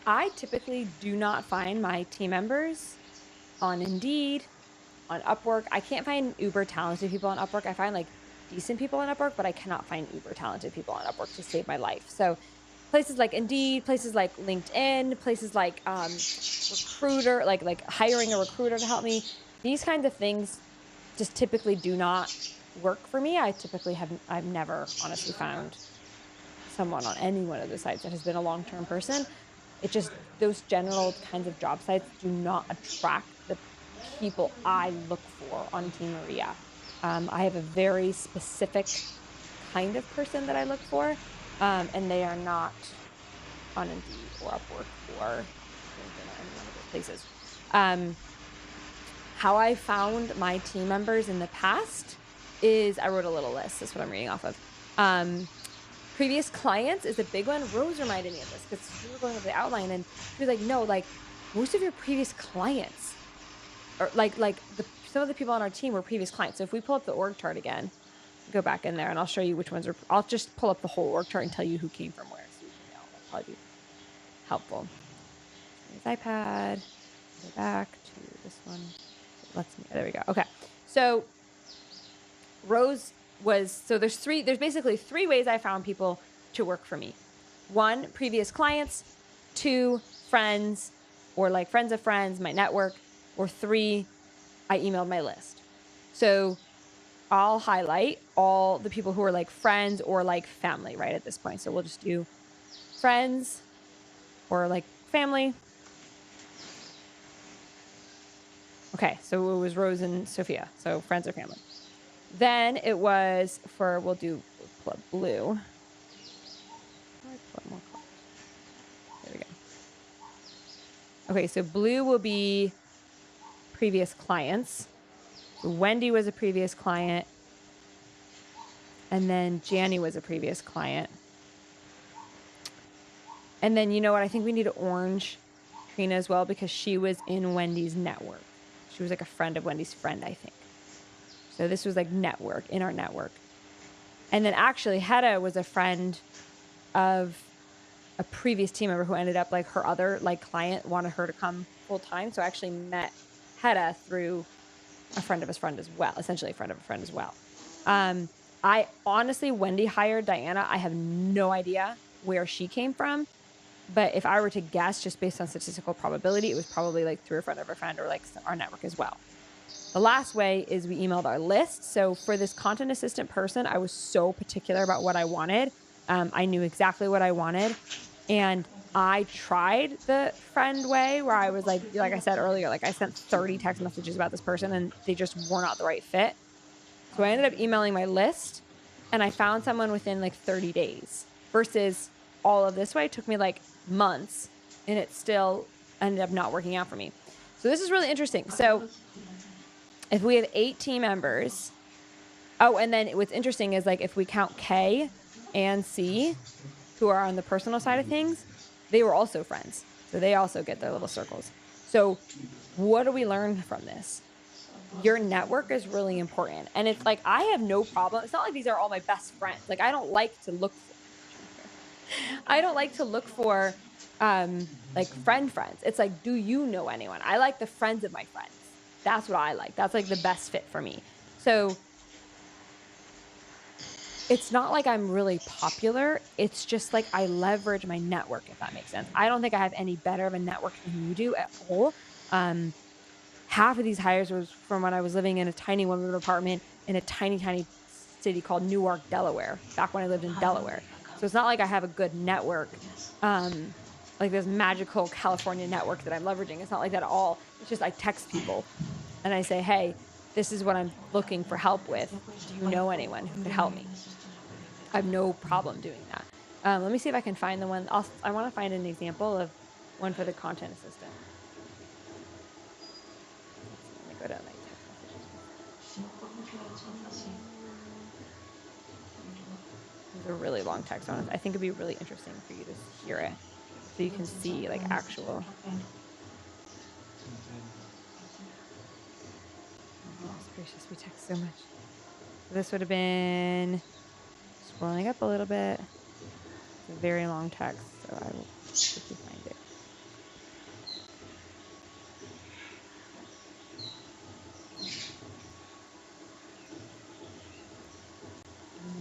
I typically do not find my team members on Indeed, on Upwork. I can't find uber talented people on Upwork. I find like decent people on Upwork, but I cannot find uber talented people on Upwork to save my life. So places like Indeed, places like LinkedIn, places like recruiter, like hiring a recruiter to help me. These kinds of things just typically do not work for me. I've never honestly found someone on any one of the sites that has been a long-term person. It just, those general kinds of job sites do not attract the people I look for on Team Maria. I have a very specific kind of person that I look for, and they are not on Indeed or Upwork or LinkedIn or any one of those places. How I found my team members in the past is I wrote a little list. That's what I'm reading off of. Previous clients is a big one. Rose reminded me of this because we were going over the outline and she was like, no, like most of your previous clients or some of the people on our team were previous clients. So if we pull up the org chart again, go back in there and I'll show you which ones are, I'll just pull up the whole org chart and tell you who came from where. So you can know, that'll probably be helpful. Here's iPad, go back to this one. There we go. Okay. So Rose there's basically 3 ways I found people to work for me. 1, previous clients, 2, friends or like friends of friends, my network, or 3, I emailed my list. So I'll highlight all the people who are like friends or like family, right, at this point. So we'll just do friends or like family. Okay, so it was Rose and Sophia, so friends or family. Then it was we'll pull up blue. There we go. Okay, so blue will be previous clients. So Wendy was a previous client. And then Janny was a previous client. And then you know what? I think we need to orange Trina as well because she was in Wendy's network. She was like a friend of Wendy's friend, I think. So this was like in our network. And then actually Hedda was a friend of a previous team member who ended up like her other like client wanted her to come full time. So I actually met Hedda through a friend of his friend as well, essentially a friend of a friend as well. I honestly, Wendy hired Diana. I have no idea where she came from, but if I were to guess just based on statistical probability, it was probably like through a friend of a friend or like our network as well. The last way is we emailed our list. So for this content assistant person, I was so particular about what I wanted. I knew exactly what I wanted. And I tried the friend way where I was like I said earlier, like I sent 30 text messages about this person and they just were not the right fit. So I ended up emailing my list and I found someone within like 30 days versus all of this way took me like months and it still ended up not working out for me. So this is really interesting. So if we have 8 team members, and then what's interesting is like if we count K and C, who are on the personal side of things, they were also friends. So they also get their little circles. So what do we learn from this? Your network is really important. And it's like, I have no problem. It's not like these are all my best friends. Like I don't like to look for like friends. It's like, do you know anyone? I like the friends of my friends. That's what I like. That's like the best fit for me. So it's not like I'm really popular. It's just like I leverage my network, if that makes sense. I don't think I have any better of a network than you do at all. Half of these hires was from when I was living in a tiny one-room apartment in a tiny, tiny city called Newark, Delaware, back when I lived in Delaware. So it's not like I have a good network, like this magical California network that I'm leveraging. It's not like that at all. It's just I text people and I say, hey, this is what I'm looking for help with. Do you know anyone who could help me? I have no problem doing that. Let me see if I can find the one. I want to find an example of one for the content assistant. Let me go down my text messages. These are really long text on it. I think it'd be really interesting for you to hear it so you can see like actual. Goodness gracious, we text so much. So this would have been scrolling up a little bit. It's a very long text, so I will quickly find it.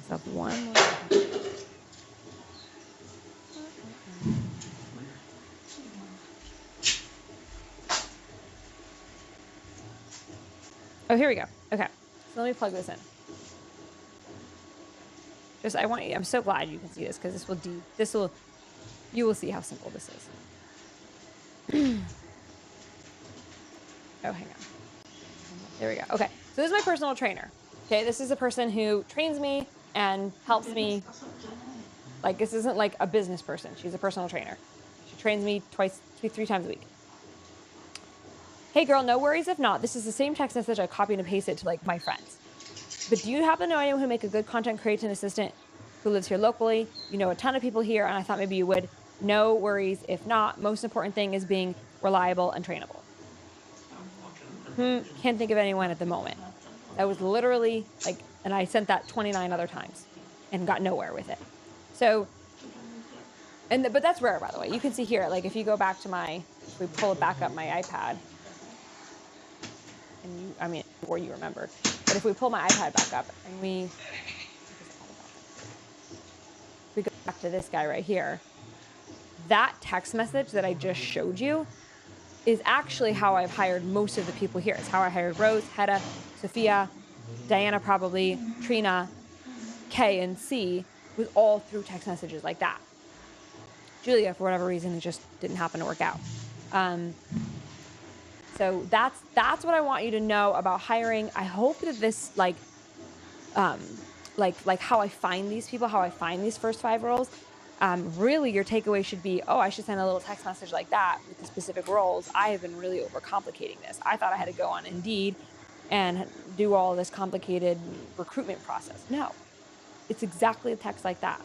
myself one more second. Oh, here we go. Okay. So let me plug this in. I'm so glad you can see this because you will see how simple this is. Oh, hang on. There we go. Okay. So this is my personal trainer. Okay. This is a person who trains me and helps me. Like, this isn't like a business person. She's a personal trainer. She trains me 3 times a week. Hey girl, no worries if not. This is the same text message I copied and pasted to like my friends. But do you happen to know anyone who make a good content creation assistant who lives here locally? You know a ton of people here, and I thought maybe you would. No worries if not. Most important thing is being reliable and trainable. Can't think of anyone at the moment. That was literally like, and I sent that 29 other times and got nowhere with it. So, but that's rare, by the way. You can see here, like if you go back to if we pull it back up my iPad, and before you remember, but if we pull my iPad back up and we go back to this guy right here, that text message that I just showed you is actually how I've hired most of the people here. It's how I hired Rose, Hedda, Sophia, Diana probably, Trina, K, and C, was all through text messages like that. Julia, for whatever reason, it just didn't happen to work out. So that's what I want you to know about hiring. I hope that this like how I find these people, how I find these first 5 roles. Really your takeaway should be, oh, I should send a little text message like that with the specific roles. I have been really overcomplicating this. I thought I had to go on Indeed and do all this complicated recruitment process. No, it's exactly a text like that.